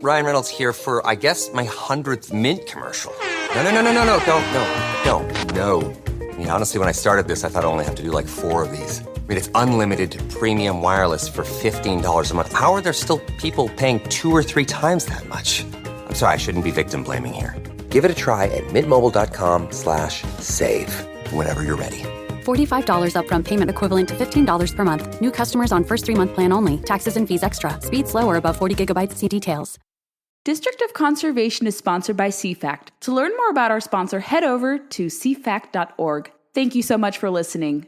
Ryan Reynolds here for, I guess, my 100th Mint commercial. No, don't. I mean, honestly, when I started this, I thought I only have to do like 4 of these. I mean, it's unlimited premium wireless for $15 a month. How are there still people paying 2 or 3 times that much? I'm sorry, I shouldn't be victim blaming here. Give it a try at mintmobile.com/save. Whenever you're ready. $45 upfront payment equivalent to $15 per month. New customers on first 3-month plan only. Taxes and fees extra. Speed slower above 40 gigabytes. See details. District of Conservation is sponsored by CFACT. To learn more about our sponsor, head over to cfact.org. Thank you so much for listening.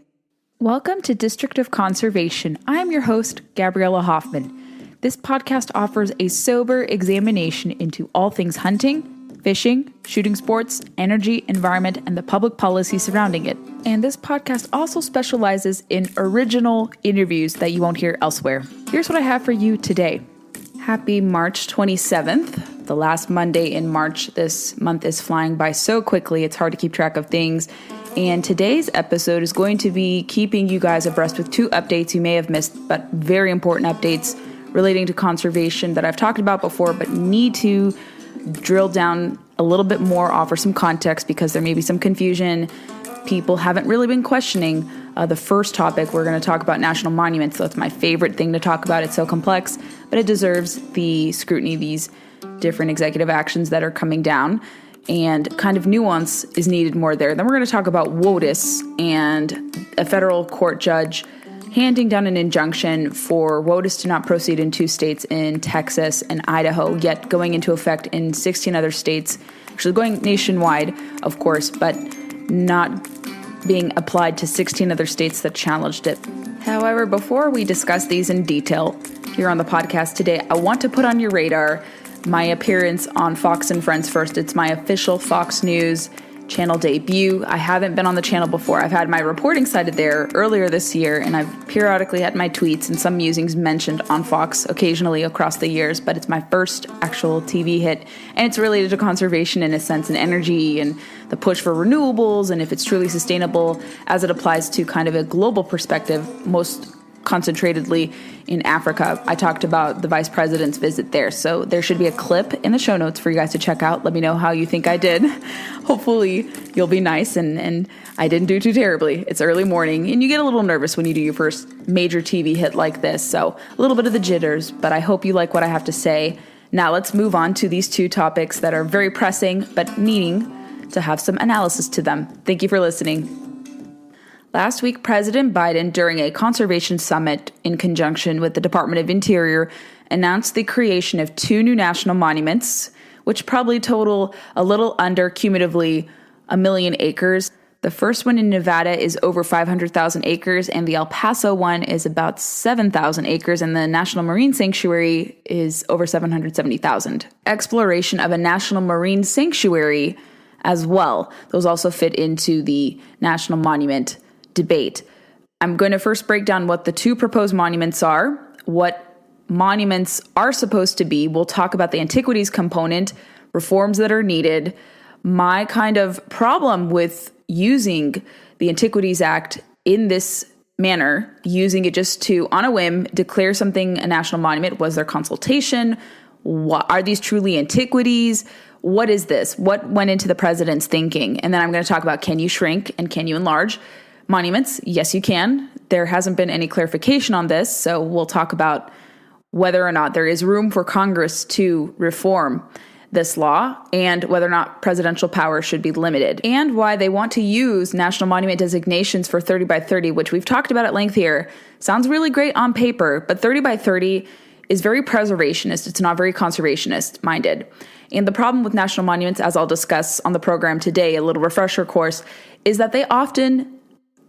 Welcome to District of Conservation. I'm your host, Gabriella Hoffman. This podcast offers a sober examination into all things hunting, fishing, shooting sports, energy, environment, and the public policy surrounding it. And this podcast also specializes in original interviews that you won't hear elsewhere. Here's what I have for you today. Happy March 27th, the last Monday in March. This month is flying by so quickly, it's hard to keep track of things. And today's episode is going to be keeping you guys abreast with 2 updates you may have missed, but very important updates relating to conservation that I've talked about before, but need to drill down a little bit more, offer some context because there may be some confusion. People haven't really been questioning the first topic. We're going to talk about national monuments. So it's my favorite thing to talk about. It's so complex, but it deserves the scrutiny, these different executive actions that are coming down, and kind of nuance is needed more there. Then we're going to talk about WOTUS and a federal court judge handing down an injunction for WOTUS to not proceed in 2 states, in Texas and Idaho, yet going into effect in 16 other states, actually going nationwide, of course, but not being applied to 16 other states that challenged it. However, before we discuss these in detail here on the podcast today, I want to put on your radar my appearance on Fox and Friends First. It's my official Fox News channel debut. I haven't been on the channel before. I've had my reporting cited there earlier this year, and I've periodically had my tweets and some musings mentioned on Fox occasionally across the years, but it's my first actual TV hit, and it's related to conservation in a sense, and energy, and the push for renewables, and if it's truly sustainable as it applies to kind of a global perspective, most concentratedly in Africa. I talked about the vice president's visit there, so there should be a clip in the show notes for you guys to check out. Let me know how you think I did. Hopefully you'll be nice and I didn't do too terribly. It's early morning and you get a little nervous when you do your first major TV hit like this, so a little bit of the jitters, but I hope you like what I have to say. Now let's move on to these 2 topics that are very pressing but needing to have some analysis to them. Thank you for listening. Last week, President Biden, during a conservation summit in conjunction with the Department of Interior, announced the creation of 2 new national monuments, which probably total a little under cumulatively 1 million acres. The first one in Nevada is over 500,000 acres, and the El Paso one is about 7,000 acres, and the National Marine Sanctuary is over 770,000. Exploration of a National Marine Sanctuary as well. Those also fit into the national monument debate. I'm going to first break down what the 2 proposed monuments are, what monuments are supposed to be. We'll talk about the antiquities component, reforms that are needed, my kind of problem with using the Antiquities Act in this manner, using it just to, on a whim, declare something a national monument. Was there consultation? Are these truly antiquities? What is this? What went into the president's thinking? And then I'm going to talk about, can you shrink and can you enlarge monuments? Yes, you can. There hasn't been any clarification on this, so we'll talk about whether or not there is room for Congress to reform this law and whether or not presidential power should be limited, and why they want to use national monument designations for 30 by 30, which we've talked about at length here. Sounds really great on paper, but 30 by 30 is very preservationist. It's not very conservationist minded. And the problem with national monuments, as I'll discuss on the program today, a little refresher course, is that they often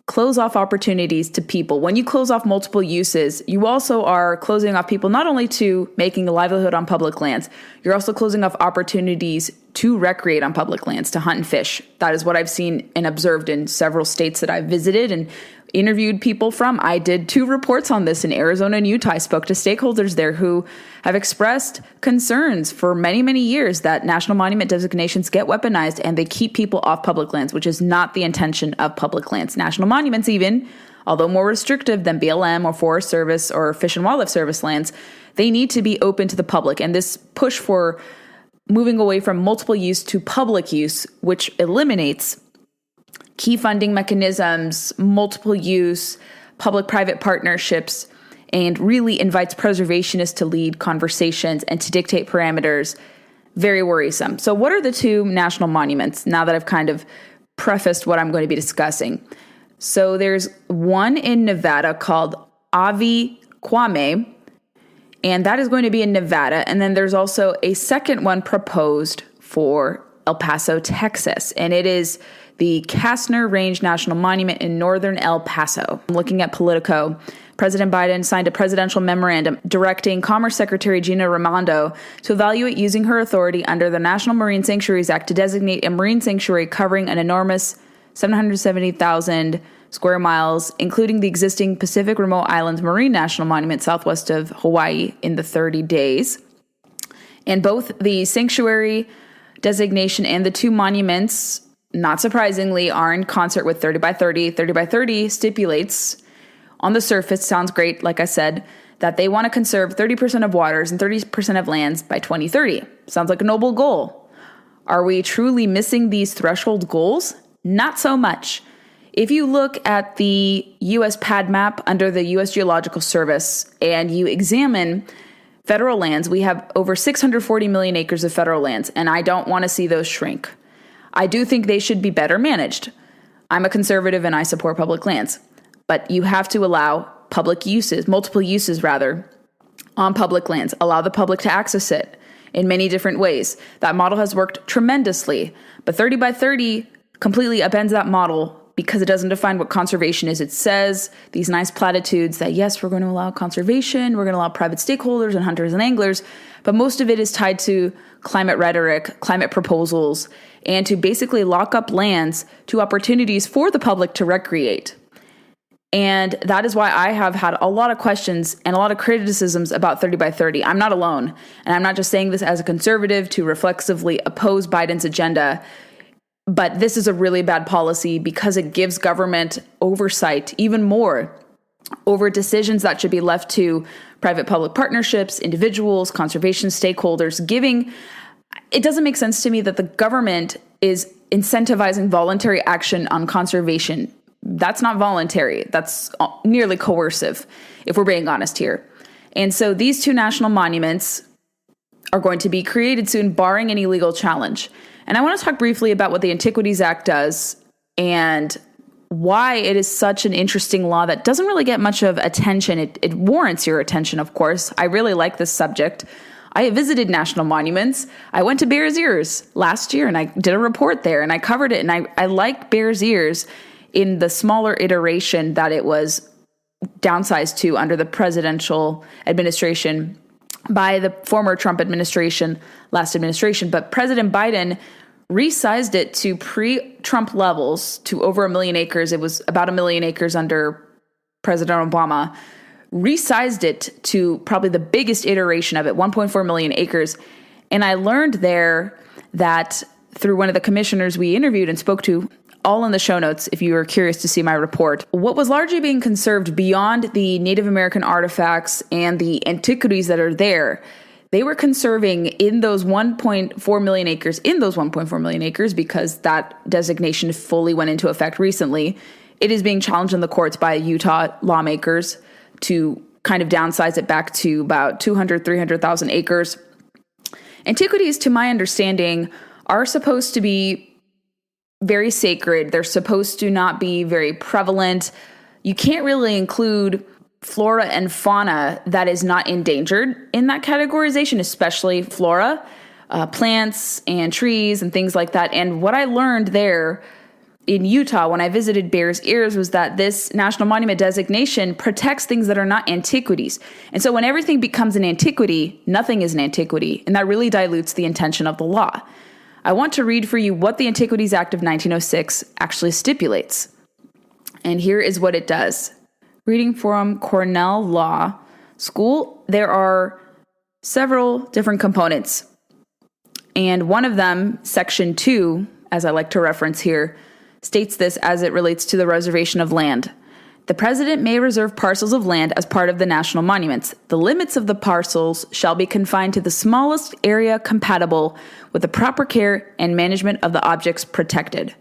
close off opportunities to people. When you close off multiple uses, you also are closing off people not only to making a livelihood on public lands, you're also closing off opportunities to recreate on public lands, to hunt and fish. That is what I've seen and observed in several states that I've visited and interviewed people from. I did 2 reports on this in Arizona and Utah. I spoke to stakeholders there who have expressed concerns for many, many years that national monument designations get weaponized and they keep people off public lands, which is not the intention of public lands. National monuments, even, although more restrictive than BLM or Forest Service or Fish and Wildlife Service lands, they need to be open to the public. And this push for moving away from multiple use to public use, which eliminates key funding mechanisms, multiple use, public-private partnerships, and really invites preservationists to lead conversations and to dictate parameters. Very worrisome. So what are the 2 national monuments, now that I've kind of prefaced what I'm going to be discussing? So there's one in Nevada called Avi Kwame, and that is going to be in Nevada. And then there's also a second one proposed for El Paso, Texas, and it is the Kastner Range National Monument in northern El Paso. I'm looking at Politico. President Biden signed a presidential memorandum directing Commerce Secretary Gina Raimondo to evaluate using her authority under the National Marine Sanctuaries Act to designate a marine sanctuary covering an enormous 770,000 square miles, including the existing Pacific Remote Islands Marine National Monument southwest of Hawaii, in the 30 days. And both the sanctuary designation and the 2 monuments, not surprisingly, are in concert with 30 by 30. 30 by 30 stipulates, on the surface, sounds great, like I said, that they want to conserve 30% of waters and 30% of lands by 2030. Sounds like a noble goal. Are we truly missing these threshold goals? Not so much. If you look at the U.S. pad map under the U.S. Geological Service and you examine federal lands, we have over 640 million acres of federal lands, and I don't want to see those shrink. I do think they should be better managed. I'm a conservative and I support public lands, but you have to allow public uses, multiple uses rather, on public lands. Allow the public to access it in many different ways. That model has worked tremendously, but 30 by 30 completely upends that model because it doesn't define what conservation is. It says these nice platitudes that, yes, we're going to allow conservation, we're going to allow private stakeholders and hunters and anglers, but most of it is tied to climate rhetoric, climate proposals, and to basically lock up lands to opportunities for the public to recreate. And that is why I have had a lot of questions and a lot of criticisms about 30 by 30. I'm not alone. And I'm not just saying this as a conservative to reflexively oppose Biden's agenda. But this is a really bad policy because it gives government oversight even more over decisions that should be left to private-public partnerships, individuals, conservation stakeholders. It doesn't make sense to me that the government is incentivizing voluntary action on conservation. That's not voluntary. That's nearly coercive, if we're being honest here. And so these 2 national monuments are going to be created soon, barring any legal challenge. And I want to talk briefly about what the Antiquities Act does and why it is such an interesting law that doesn't really get much of attention. It warrants your attention, of course. I really like this subject. I have visited national monuments. I went to Bears Ears last year and I did a report there and I covered it. And I like Bears Ears in the smaller iteration that it was downsized to under the presidential administration by the former Trump administration, last administration. But President Biden resized it to pre-Trump levels to over 1 million acres. It was about 1 million acres under President Obama. Resized it to probably the biggest iteration of it, 1.4 million acres. And I learned there that through one of the commissioners we interviewed and spoke to, all in the show notes if you are curious to see my report, what was largely being conserved beyond the Native American artifacts and the antiquities that are there, they were conserving in those 1.4 million acres, because that designation fully went into effect recently. It is being challenged in the courts by Utah lawmakers to kind of downsize it back to about 300,000 acres. Antiquities, to my understanding, are supposed to be very sacred. They're supposed to not be very prevalent. You can't really include flora and fauna that is not endangered in that categorization, especially flora, plants and trees and things like that. And what I learned there in Utah when I visited Bears Ears was that this national monument designation protects things that are not antiquities. And so when everything becomes an antiquity, nothing is an antiquity. And that really dilutes the intention of the law. I want to read for you what the Antiquities Act of 1906 actually stipulates. And here is what it does. Reading from Cornell Law School, there are several different components. And one of them, Section 2, as I like to reference here, states this as it relates to the reservation of land. The president may reserve parcels of land as part of the national monuments. The limits of the parcels shall be confined to the smallest area compatible with the proper care and management of the objects protected.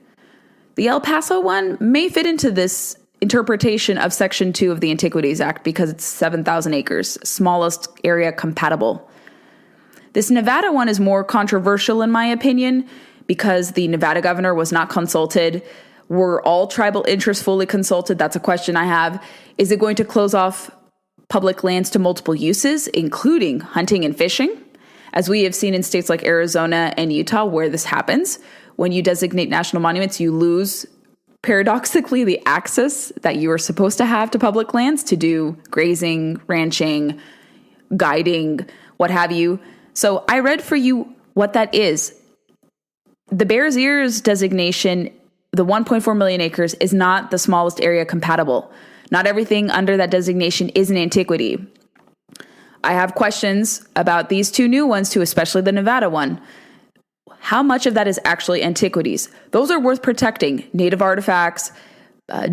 The El Paso one may fit into this interpretation of Section 2 of the Antiquities Act because it's 7,000 acres, smallest area compatible. This Nevada one is more controversial in my opinion because the Nevada governor was not consulted. Were all tribal interests fully consulted? That's a question I have. Is it going to close off public lands to multiple uses, including hunting and fishing? As we have seen in states like Arizona and Utah where this happens, when you designate national monuments, you lose paradoxically the access that you are supposed to have to public lands to do grazing, ranching, guiding, what have you. So I read for you what that is. The Bears Ears designation, the 1.4 million acres, is not the smallest area compatible. Not everything under that designation is an antiquity. I have questions about these two new ones too, especially the Nevada one. How much of that is actually antiquities? Those are worth protecting. Native artifacts,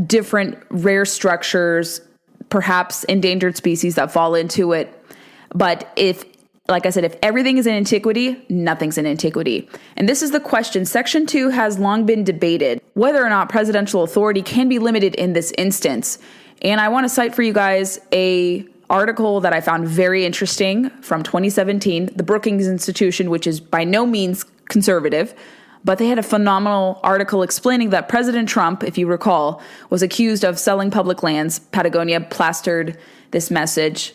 different rare structures, perhaps endangered species that fall into it. But like I said, if everything is an antiquity, nothing's an antiquity. And this is the question. Section 2 has long been debated whether or not presidential authority can be limited in this instance. And I want to cite for you guys a article that I found very interesting from 2017, the Brookings Institution, which is by no means conservative, but they had a phenomenal article explaining that President Trump, if you recall, was accused of selling public lands. Patagonia plastered this message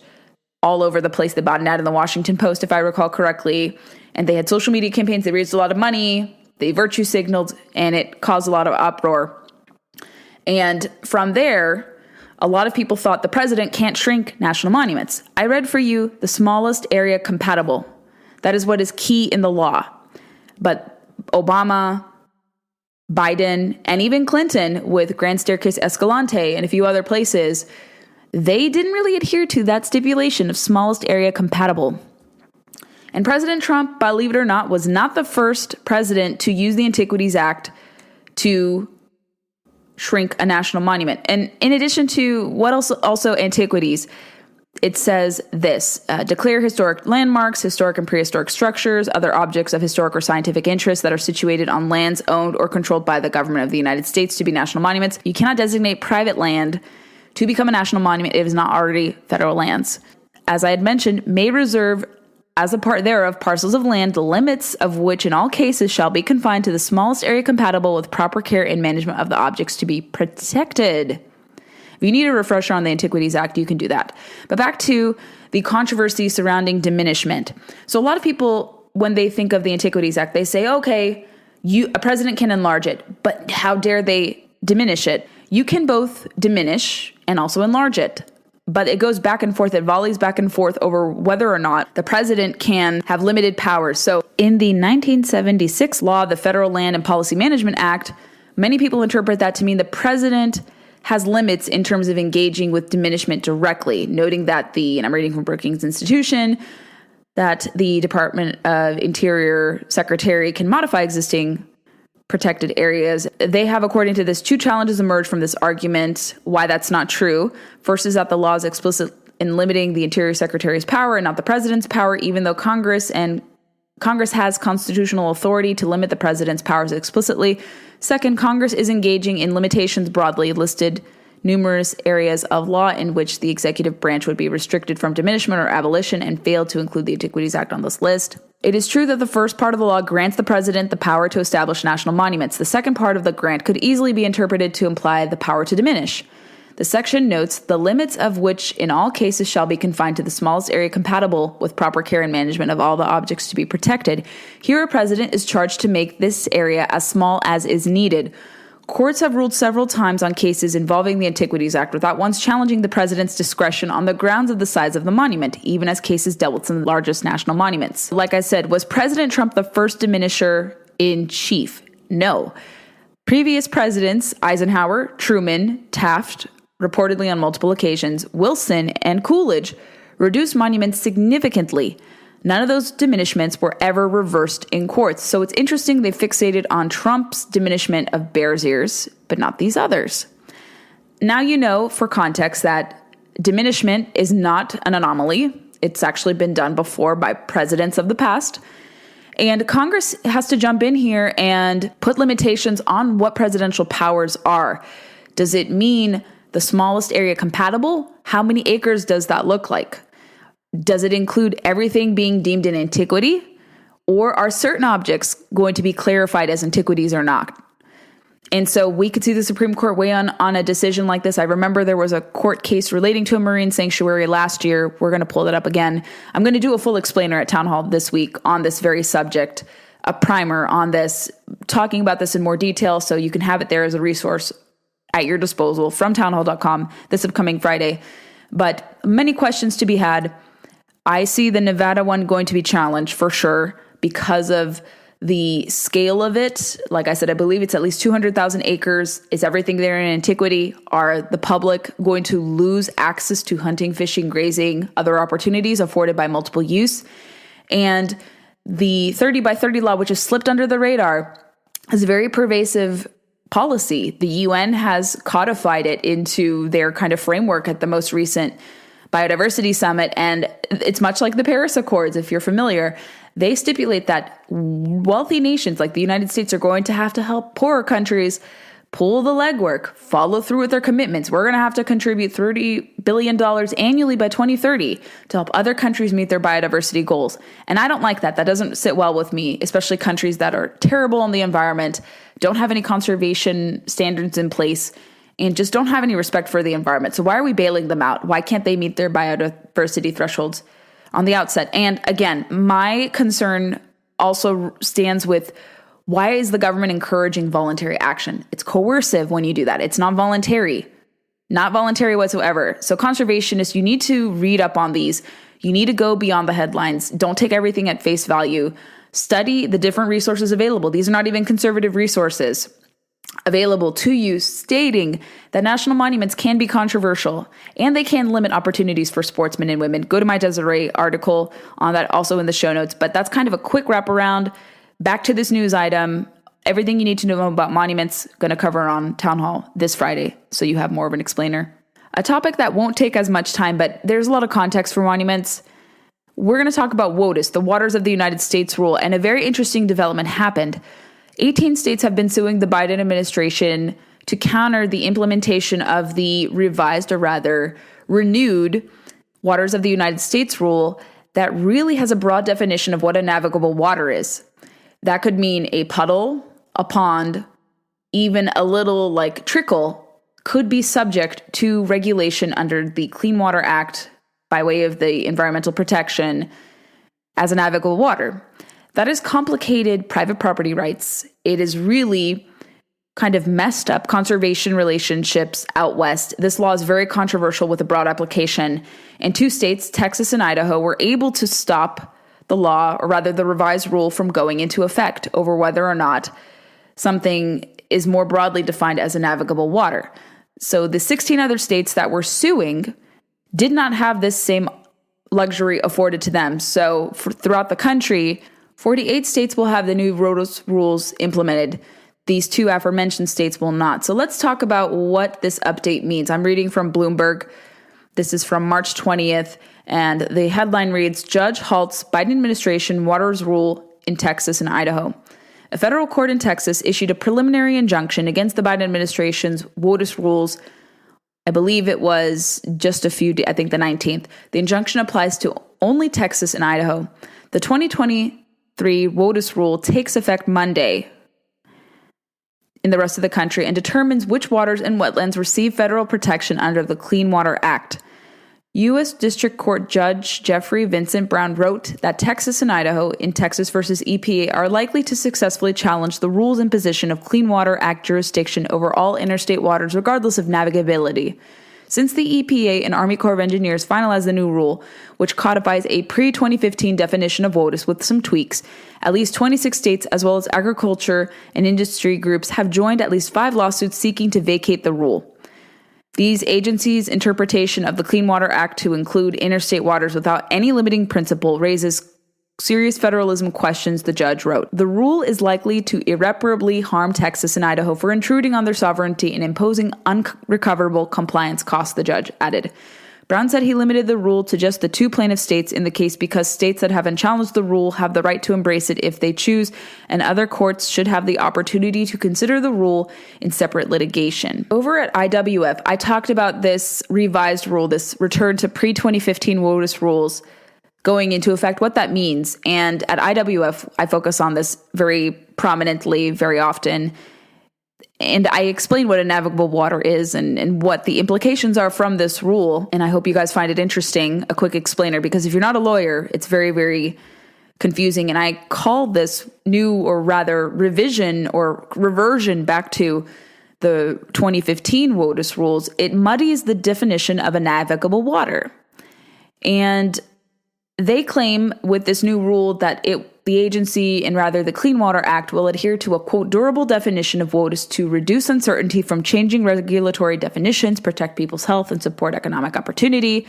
all over the place. They bought an ad in the Washington Post, if I recall correctly, and they had social media campaigns. They raised a lot of money. They virtue signaled, and it caused a lot of uproar. And from there, a lot of people thought the president can't shrink national monuments. I read for you the smallest area compatible. That is what is key in the law. But Obama, Biden, and even Clinton with Grand Staircase Escalante and a few other places, they didn't really adhere to that stipulation of smallest area compatible. And President Trump, believe it or not, was not the first president to use the Antiquities Act to shrink a national monument. And in addition to what else, also antiquities, it says this, declare historic landmarks, historic and prehistoric structures, other objects of historic or scientific interest that are situated on lands owned or controlled by the government of the United States to be national monuments. You cannot designate private land to become a national monument if it is not already federal lands. As I had mentioned, may reserve as a part thereof parcels of land, the limits of which in all cases shall be confined to the smallest area compatible with proper care and management of the objects to be protected. If you need a refresher on the Antiquities Act, you can do that. But back to the controversy surrounding diminishment. So a lot of people, when they think of the Antiquities Act, they say, okay, a president can enlarge it, but how dare they diminish it? You can both diminish and also enlarge it. But it goes back and forth. It volleys back and forth over whether or not the president can have limited powers. So in the 1976 law, the Federal Land and Policy Management Act, many people interpret that to mean the president has limits in terms of engaging with diminishment directly, noting that and I'm reading from Brookings Institution, that the Department of Interior Secretary can modify existing protected areas. They have, according to this, two challenges emerged from this argument why that's not true. First is that the law is explicit in limiting the Interior Secretary's power and not the president's power, even though Congress has constitutional authority to limit the president's powers explicitly. Second, Congress is engaging in limitations broadly listed numerous areas of law in which the executive branch would be restricted from diminishment or abolition and failed to include the Antiquities Act on this list. It is true that the first part of the law grants the president the power to establish national monuments. The second part of the grant could easily be interpreted to imply the power to diminish. The section notes the limits of which in all cases shall be confined to the smallest area compatible with proper care and management of all the objects to be protected. Here a president is charged to make this area as small as is needed. Courts have ruled several times on cases involving the Antiquities Act without once challenging the president's discretion on the grounds of the size of the monument, even as cases dealt with some of the largest national monuments. Like I said, was President Trump the first diminisher in chief? No. Previous presidents, Eisenhower, Truman, Taft, reportedly on multiple occasions, Wilson, and Coolidge, reduced monuments significantly. None of those diminishments were ever reversed in courts. So it's interesting they fixated on Trump's diminishment of Bears Ears, but not these others. Now you know, for context, that diminishment is not an anomaly. It's actually been done before by presidents of the past. And Congress has to jump in here and put limitations on what presidential powers are. Does it mean the smallest area compatible? How many acres does that look like? Does it include everything being deemed an antiquity? Or are certain objects going to be clarified as antiquities or not? And so we could see the Supreme Court weigh on a decision like this. I remember there was a court case relating to a marine sanctuary last year. We're going to pull it up again. I'm going to do a full explainer at Town Hall this week on this very subject, a primer on this, talking about this in more detail so you can have it there as a resource at your disposal from townhall.com this upcoming Friday. But many questions to be had. I see the Nevada one going to be challenged for sure because of the scale of it. Like I said, I believe it's at least 200,000 acres. Is everything there in antiquity? Are the public going to lose access to hunting, fishing, grazing, other opportunities afforded by multiple use? And the 30 by 30 law, which has slipped under the radar, is a very pervasive policy. The UN has codified it into their kind of framework at the most recent Biodiversity Summit, and it's much like the Paris Accords, if you're familiar. They stipulate that wealthy nations like the United States are going to have to help poorer countries pull the legwork, follow through with their commitments. We're going to have to contribute $30 billion annually by 2030 to help other countries meet their biodiversity goals. And I don't like that. That doesn't sit well with me, especially countries that are terrible on the environment, don't have any conservation standards in place, and just don't have any respect for the environment. So why are we bailing them out? Why can't they meet their biodiversity thresholds on the outset? And again, my concern also stands with, why is the government encouraging voluntary action? It's coercive when you do that. It's not voluntary whatsoever. So conservationists, you need to read up on these. You need to go beyond the headlines. Don't take everything at face value. Study the different resources available. These are not even conservative resources available to you, stating that national monuments can be controversial and they can limit opportunities for sportsmen and women. Go to my Desiree article on that, also in the show notes. But that's kind of a quick wraparound. Back to this news item. Everything you need to know about monuments, going to cover on Town Hall this Friday, so you have more of an explainer. A topic that won't take as much time, but there's a lot of context for monuments. We're going to talk about WOTUS, the Waters of the United States rule, and a very interesting development happened. 18 states have been suing the Biden administration to counter the implementation of the revised, or rather renewed, Waters of the United States rule that really has a broad definition of what a navigable water is. That could mean a puddle, a pond, even a little like trickle could be subject to regulation under the Clean Water Act by way of the environmental protection as a navigable water. That is complicated private property rights. It is really kind of messed up conservation relationships out west. This law is very controversial with a broad application. And 2 states, Texas and Idaho, were able to stop the law, or rather the revised rule, from going into effect over whether or not something is more broadly defined as a navigable water. So the 16 other states that were suing did not have this same luxury afforded to them. So throughout the country, 48 states will have the new WOTUS rules implemented. These 2 aforementioned states will not. So let's talk about what this update means. I'm reading from Bloomberg. This is from March 20th, and the headline reads, Judge halts Biden administration waters rule in Texas and Idaho. A federal court in Texas issued a preliminary injunction against the Biden administration's WOTUS rules. I believe it was just I think the 19th. The injunction applies to only Texas and Idaho. The 2023 WOTUS rule takes effect Monday in the rest of the country and determines which waters and wetlands receive federal protection under the Clean Water Act. U.S. District Court Judge Jeffrey Vincent Brown wrote that Texas and Idaho in Texas versus EPA are likely to successfully challenge the rules imposition of Clean Water Act jurisdiction over all interstate waters regardless of navigability. Since the EPA and Army Corps of Engineers finalized the new rule, which codifies a pre-2015 definition of WOTUS with some tweaks, at least 26 states as well as agriculture and industry groups have joined at least 5 lawsuits seeking to vacate the rule. These agencies' interpretation of the Clean Water Act to include interstate waters without any limiting principle raises serious federalism questions, the judge wrote. The rule is likely to irreparably harm Texas and Idaho for intruding on their sovereignty and imposing unrecoverable compliance costs, the judge added. Brown said he limited the rule to just the 2 plaintiff states in the case because states that haven't challenged the rule have the right to embrace it if they choose, and other courts should have the opportunity to consider the rule in separate litigation. Over at IWF, I talked about this revised rule, this return to pre-2015 WOTUS rules going into effect, what that means. And at IWF, I focus on this very prominently, very often. And I explain what a navigable water is and what the implications are from this rule. And I hope you guys find it interesting, a quick explainer, because if you're not a lawyer, it's very, very confusing. And I call this new, or rather revision or reversion back to the 2015 WOTUS rules. It muddies the definition of a navigable water. And they claim with this new rule that the agency, and rather the Clean Water Act, will adhere to a, quote, durable definition of WOTUS to reduce uncertainty from changing regulatory definitions, protect people's health, and support economic opportunity.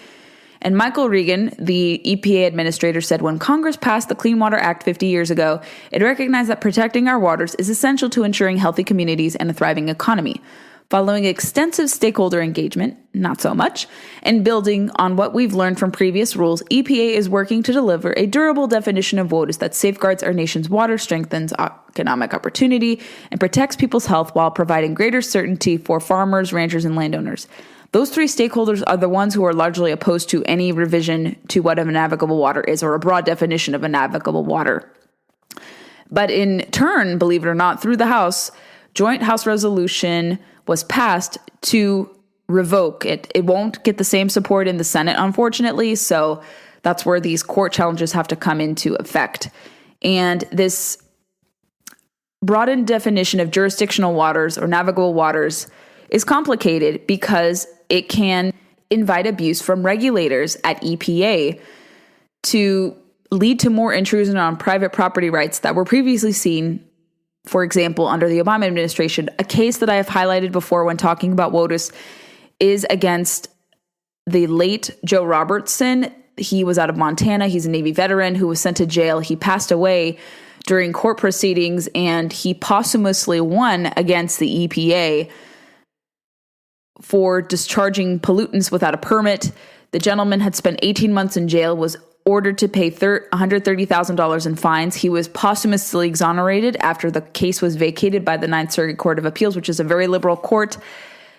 And Michael Regan, the EPA administrator, said when Congress passed the Clean Water Act 50 years ago, it recognized that protecting our waters is essential to ensuring healthy communities and a thriving economy. Following extensive stakeholder engagement, not so much, and building on what we've learned from previous rules, EPA is working to deliver a durable definition of WOTUS that safeguards our nation's water, strengthens economic opportunity, and protects people's health while providing greater certainty for farmers, ranchers, and landowners. Those 3 stakeholders are the ones who are largely opposed to any revision to what a navigable water is, or a broad definition of a navigable water. But in turn, believe it or not, through the House, Joint House Resolution was passed to revoke it. It won't get the same support in the Senate, unfortunately, so that's where these court challenges have to come into effect. And this broadened definition of jurisdictional waters or navigable waters is complicated because it can invite abuse from regulators at EPA to lead to more intrusion on private property rights that were previously seen. For example, under the Obama administration, a case that I have highlighted before when talking about WOTUS is against the late Joe Robertson. He was out of Montana. He's a Navy veteran who was sent to jail. He passed away during court proceedings, and he posthumously won against the EPA for discharging pollutants without a permit. The gentleman had spent 18 months in jail, was ordered to pay $130,000 in fines. He was posthumously exonerated after the case was vacated by the Ninth Circuit Court of Appeals, which is a very liberal court.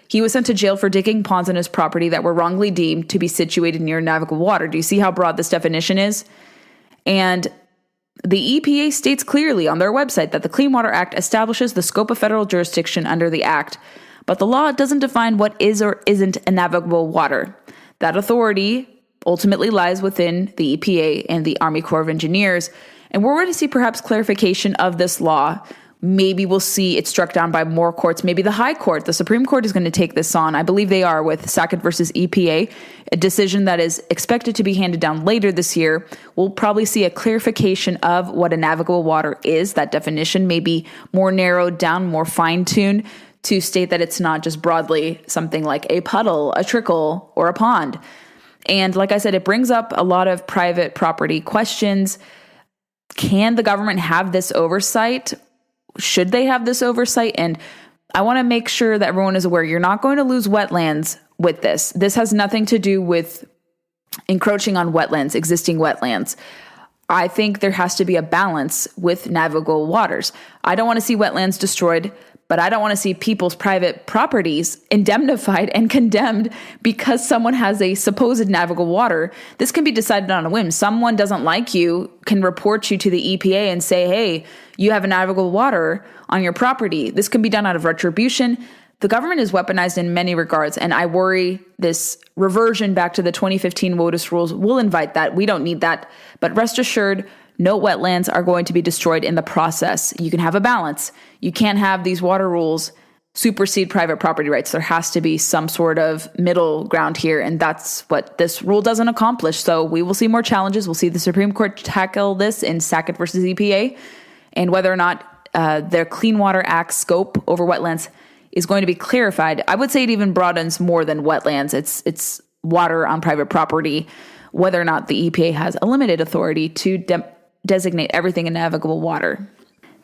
He was sent to jail for digging ponds on his property that were wrongly deemed to be situated near navigable water. Do you see how broad this definition is? And the EPA states clearly on their website that the Clean Water Act establishes the scope of federal jurisdiction under the act, but the law doesn't define what is or isn't a navigable water. That authority ultimately lies within the EPA and the Army Corps of Engineers. And we're going to see perhaps clarification of this law. Maybe we'll see it struck down by more courts. Maybe the High Court, the Supreme Court, is going to take this on. I believe they are with Sackett versus EPA, a decision that is expected to be handed down later this year. We'll probably see a clarification of what a navigable water is. That definition may be more narrowed down, more fine-tuned to state that it's not just broadly something like a puddle, a trickle, or a pond. And like I said, it brings up a lot of private property questions. Can the government have this oversight? Should they have this oversight? And I want to make sure that everyone is aware you're not going to lose wetlands with this. This has nothing to do with encroaching on wetlands, existing wetlands. I think there has to be a balance with navigable waters. I don't want to see wetlands destroyed, but I don't want to see people's private properties indemnified and condemned because someone has a supposed navigable water. This can be decided on a whim. Someone doesn't like you, can report you to the EPA and say, hey, you have a navigable water on your property. This can be done out of retribution. The government is weaponized in many regards, and I worry this reversion back to the 2015 WOTUS rules will invite that. We don't need that. But rest assured, no wetlands are going to be destroyed in the process. You can have a balance. You can't have these water rules supersede private property rights. There has to be some sort of middle ground here, and that's what this rule doesn't accomplish. So we will see more challenges. We'll see the Supreme Court tackle this in Sackett versus EPA, and whether or not their Clean Water Act scope over wetlands is going to be clarified. I would say it even broadens more than wetlands. It's water on private property, whether or not the EPA has a limited authority to designate everything in navigable water.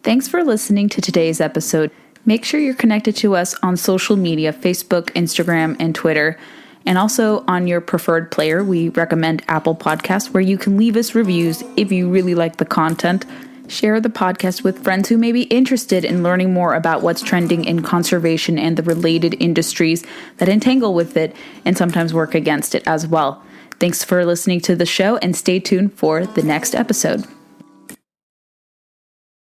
Thanks for listening to today's episode. Make sure you're connected to us on social media, Facebook, Instagram, and Twitter. And also on your preferred player, we recommend Apple Podcasts, where you can leave us reviews if you really like the content. Share the podcast with friends who may be interested in learning more about what's trending in conservation and the related industries that entangle with it and sometimes work against it as well. Thanks for listening to the show, and stay tuned for the next episode.